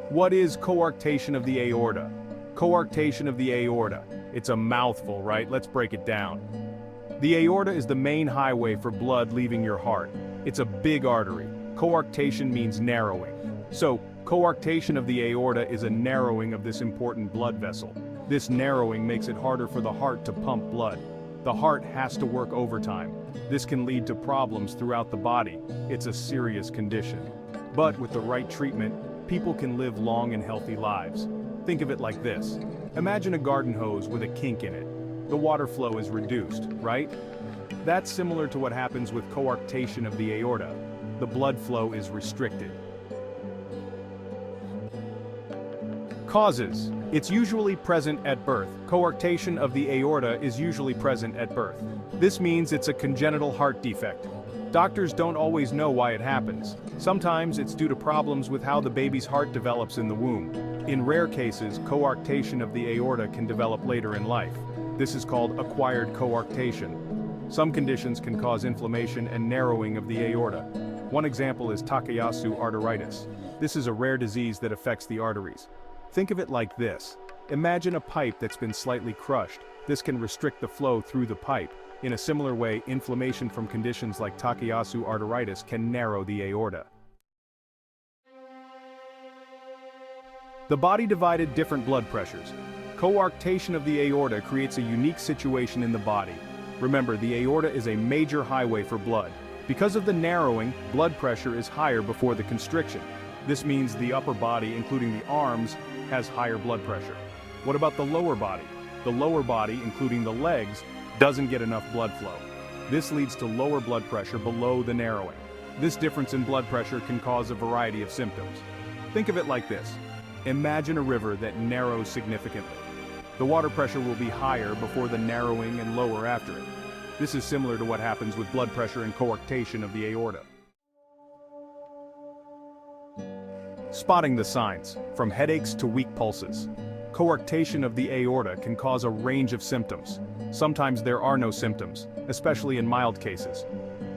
What is coarctation of the aorta? Coarctation of the aorta. It's a mouthful, right? Let's break it down. The aorta is the main highway for blood leaving your heart. It's a big artery. Coarctation means narrowing. So, coarctation of the aorta is a narrowing of this important blood vessel. This narrowing makes it harder for the heart to pump blood. The heart has to work overtime. This can lead to problems throughout the body. It's a serious condition. But with the right treatment, people can live long and healthy lives. Think of it like this. Imagine a garden hose with a kink in it. The water flow is reduced, right? That's similar to what happens with coarctation of the aorta. The blood flow is restricted. Causes. It's usually present at birth. Coarctation of the aorta is usually present at birth. This means it's a congenital heart defect. Doctors don't always know why it happens. Sometimes it's due to problems with how the baby's heart develops in the womb. In rare cases, coarctation of the aorta can develop later in life. This is called acquired coarctation. Some conditions can cause inflammation and narrowing of the aorta. One example is Takayasu arteritis. This is a rare disease that affects the arteries. Think of it like this. Imagine a pipe that's been slightly crushed. This can restrict the flow through the pipe. In a similar way, inflammation from conditions like Takayasu arteritis can narrow the aorta. The body divided different blood pressures. Coarctation of the aorta creates a unique situation in the body. Remember, the aorta is a major highway for blood. Because of the narrowing, blood pressure is higher before the constriction. This means the upper body, including the arms, has higher blood pressure. What about the lower body? The lower body, including the legs, doesn't get enough blood flow. This leads to lower blood pressure below the narrowing. This difference in blood pressure can cause a variety of symptoms. Think of it like this. Imagine a river that narrows significantly. The water pressure will be higher before the narrowing and lower after it. This is similar to what happens with blood pressure and coarctation of the aorta. Spotting the signs, from headaches to weak pulses. Coarctation of the aorta can cause a range of symptoms. Sometimes there are no symptoms, especially in mild cases.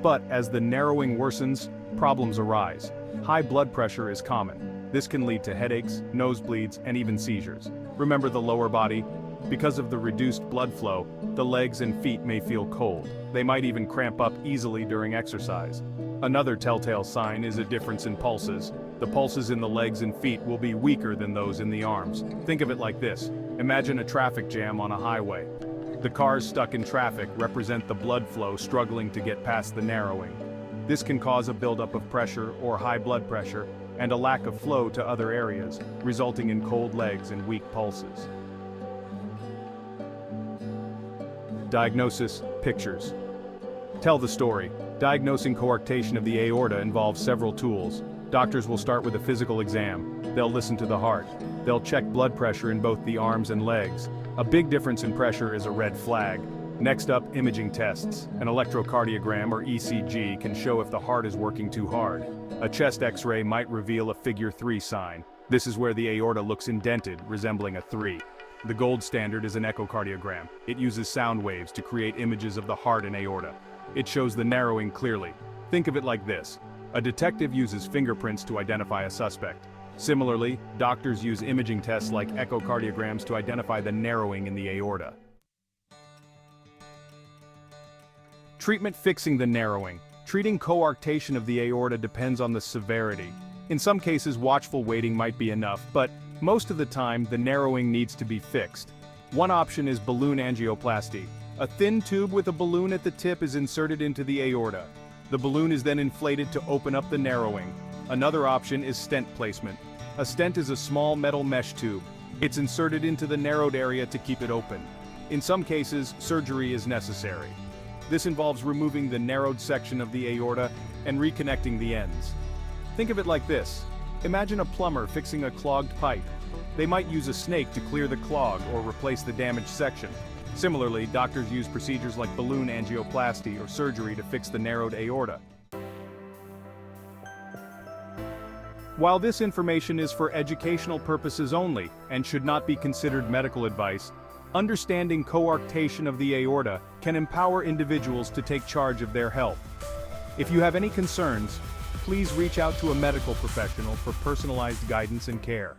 But as the narrowing worsens, problems arise. High blood pressure is common. This can lead to headaches, nosebleeds, and even seizures. Remember the lower body? Because of the reduced blood flow, the legs and feet may feel cold. They might even cramp up easily during exercise. Another telltale sign is a difference in pulses. The pulses in the legs and feet will be weaker than those in the arms. Think of it like this. Imagine a traffic jam on a highway. The cars stuck in traffic represent the blood flow struggling to get past the narrowing. This can cause a buildup of pressure or high blood pressure and a lack of flow to other areas, resulting in cold legs and weak pulses. Diagnosis, pictures. Tell the story. Diagnosing coarctation of the aorta involves several tools. Doctors will start with a physical exam. They'll listen to the heart. They'll check blood pressure in both the arms and legs. A big difference in pressure is a red flag. Next up, imaging tests. An electrocardiogram or ECG can show if the heart is working too hard. A chest X-ray might reveal a figure 3 sign. This is where the aorta looks indented, resembling a 3. The gold standard is an echocardiogram. It uses sound waves to create images of the heart and aorta. It shows the narrowing clearly. Think of it like this. A detective uses fingerprints to identify a suspect. Similarly, doctors use imaging tests like echocardiograms to identify the narrowing in the aorta. Treatment fixing the narrowing. Treating coarctation of the aorta depends on the severity. In some cases, watchful waiting might be enough, but most of the time, the narrowing needs to be fixed. One option is balloon angioplasty. A thin tube with a balloon at the tip is inserted into the aorta. The balloon is then inflated to open up the narrowing. Another option is stent placement. A stent is a small metal mesh tube. It's inserted into the narrowed area to keep it open. In some cases, surgery is necessary. This involves removing the narrowed section of the aorta and reconnecting the ends. Think of it like this. Imagine a plumber fixing a clogged pipe. They might use a snake to clear the clog or replace the damaged section. Similarly, doctors use procedures like balloon angioplasty or surgery to fix the narrowed aorta. While this information is for educational purposes only and should not be considered medical advice, understanding coarctation of the aorta can empower individuals to take charge of their health. If you have any concerns, please reach out to a medical professional for personalized guidance and care.